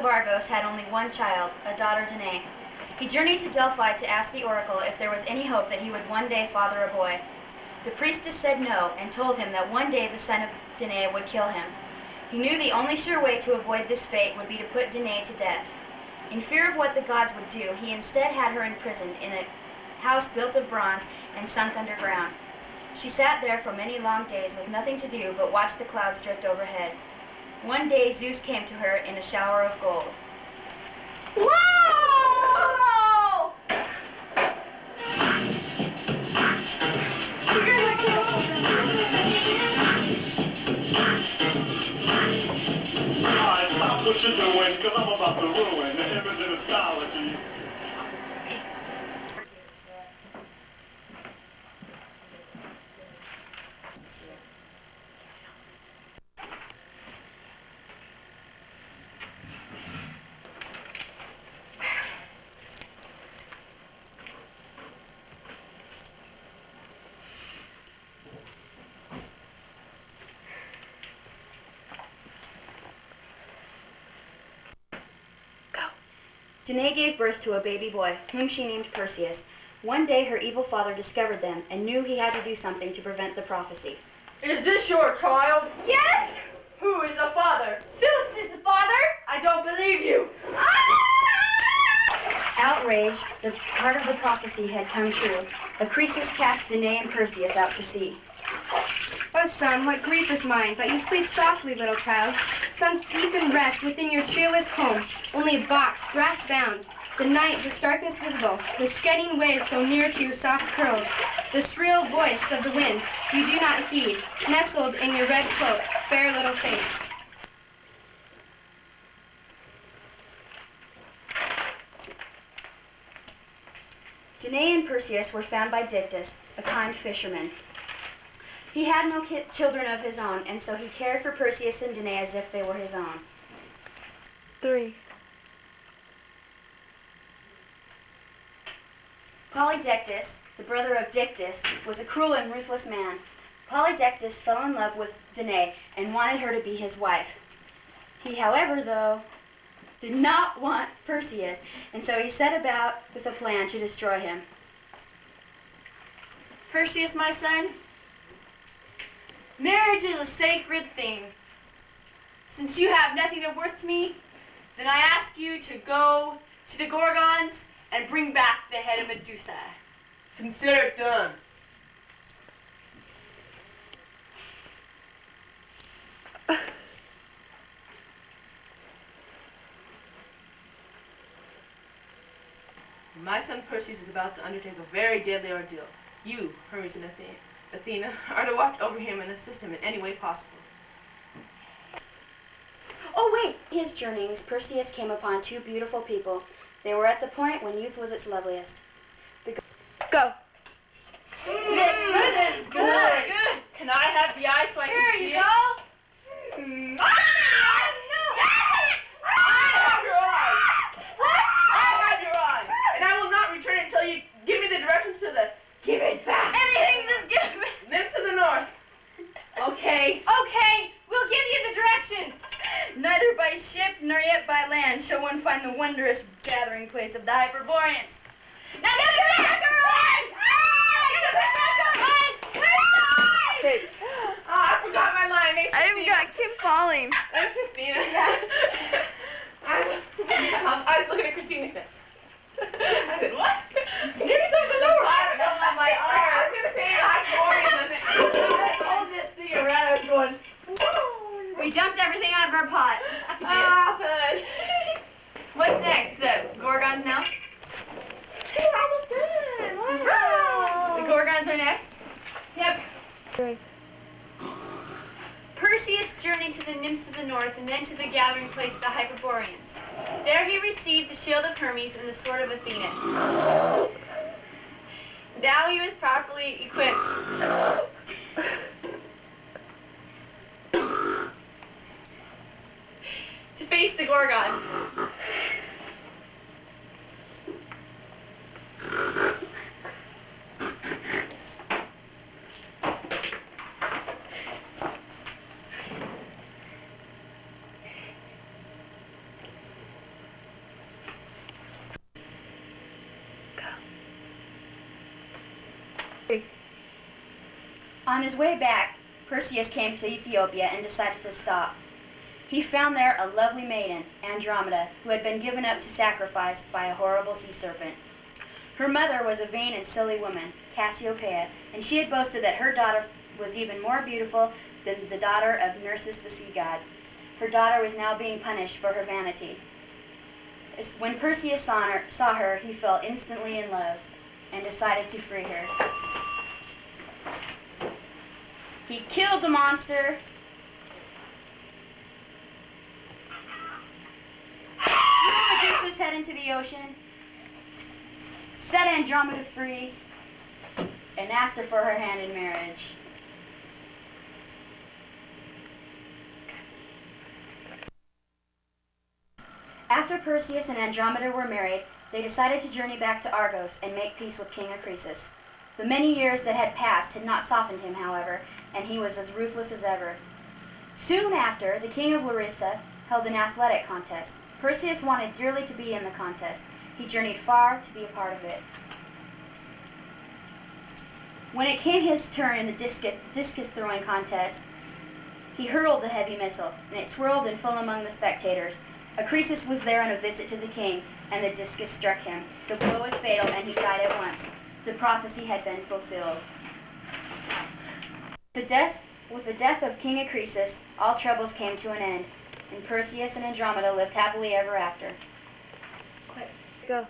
of Argos had only one child, a daughter Danae. He journeyed to Delphi to ask the oracle if there was any hope that he would one day father a boy. The priestess said no, and told him that one day the son of Danae would kill him. He knew the only sure way to avoid this fate would be to put Danae to death. In fear of what the gods would do, he instead had her imprisoned in a house built of bronze and sunk underground. She sat there for many long days with nothing to do but watch the clouds drift overhead. One day Zeus came to her in a shower of gold. Whoa! Alright, stop what you're doing, cause I'm about to ruin the image and astrology. Danae gave birth to a baby boy, whom she named Perseus. One day her evil father discovered them and knew he had to do something to prevent the prophecy. Is this your child? Yes! Who is the father? Zeus is the father! I don't believe you! Outraged, the part of the prophecy had come true. The priestess cast Danae and Perseus out to sea. Oh, son, what grief is mine, but you sleep softly, little child, sunk deep in rest within your cheerless home, only a box, brass-bound. The night, the darkness visible, the scudding waves so near to your soft curls, the shrill voice of the wind you do not heed, nestled in your red cloak, fair little face. Danae and Perseus were found by Dictys, a kind fisherman. He had no children of his own, and so he cared for Perseus and Danae as if they were his own. 3. Polydectes, the brother of Dictys, was a cruel and ruthless man. Polydectes fell in love with Danae and wanted her to be his wife. He, however, though, did not want Perseus, and so he set about with a plan to destroy him. Perseus, my son, marriage is a sacred thing. Since you have nothing of worth to me, then I ask you to go to the Gorgons and bring back the head of Medusa. Consider it done. My son Perseus is about to undertake a very deadly ordeal. You, Hermes and Athena, are to watch over him and assist him in any way possible. Oh wait! In his journeyings, Perseus came upon two beautiful people. They were at the point when youth was its loveliest. Go. This is good. Good. Can I have the eye so I can see it? There you go! I have your eye. I have your eye, and I will not return it until you give me the directions to the... Give it back! Anything, just give me. Nymphs of the north. Okay. Okay, we'll give you the directions! Neither by ship nor yet by land shall one find the wondrous gathering place of the Hyperboreans. Now give us back our eyes! Give us back our eyes! Where's the eyes? Oh, I forgot my line. Thanks, I even Christina. got Kim falling. Thanks, Christina. I was looking at Christina next. I said, what? Give me some of the lower eye. On my arm. I was going to say Hyperboreans. I hold this thing around. I was going, We dumped everything out of our pot. Ah, fun. what's next? The Gorgons now? Hey, we're almost done. Wow. The Gorgons are next? Yep. 3. Perseus journeyed to the Nymphs of the North and then to the gathering place of the Hyperboreans. There he received the shield of Hermes and the sword of Athena. Now he was properly equipped. To face the Gorgon. On his way back, Perseus came to Ethiopia and decided to stop. He found there a lovely maiden, Andromeda, who had been given up to sacrifice by a horrible sea serpent. Her mother was a vain and silly woman, Cassiopeia, and she had boasted that her daughter was even more beautiful than the daughter of Nersus the sea god. Her daughter was now being punished for her vanity. When Perseus saw her, he fell instantly in love and decided to free her. He killed the monster, threw Medusa's head into the ocean, set Andromeda free, and asked her for her hand in marriage. After Perseus and Andromeda were married, they decided to journey back to Argos and make peace with King Acreus. The many years that had passed had not softened him, however, and he was as ruthless as ever. Soon after, the king of Larissa held an athletic contest. Perseus wanted dearly to be in the contest. He journeyed far to be a part of it. When it came his turn in the discus throwing contest, he hurled the heavy missile, and it swirled and fell among the spectators. Acreus was there on a visit to the king, and the discus struck him. The blow was fatal, and he died at once. The prophecy had been fulfilled. With the death of King Acreus, all troubles came to an end, and Perseus and Andromeda lived happily ever after. Go.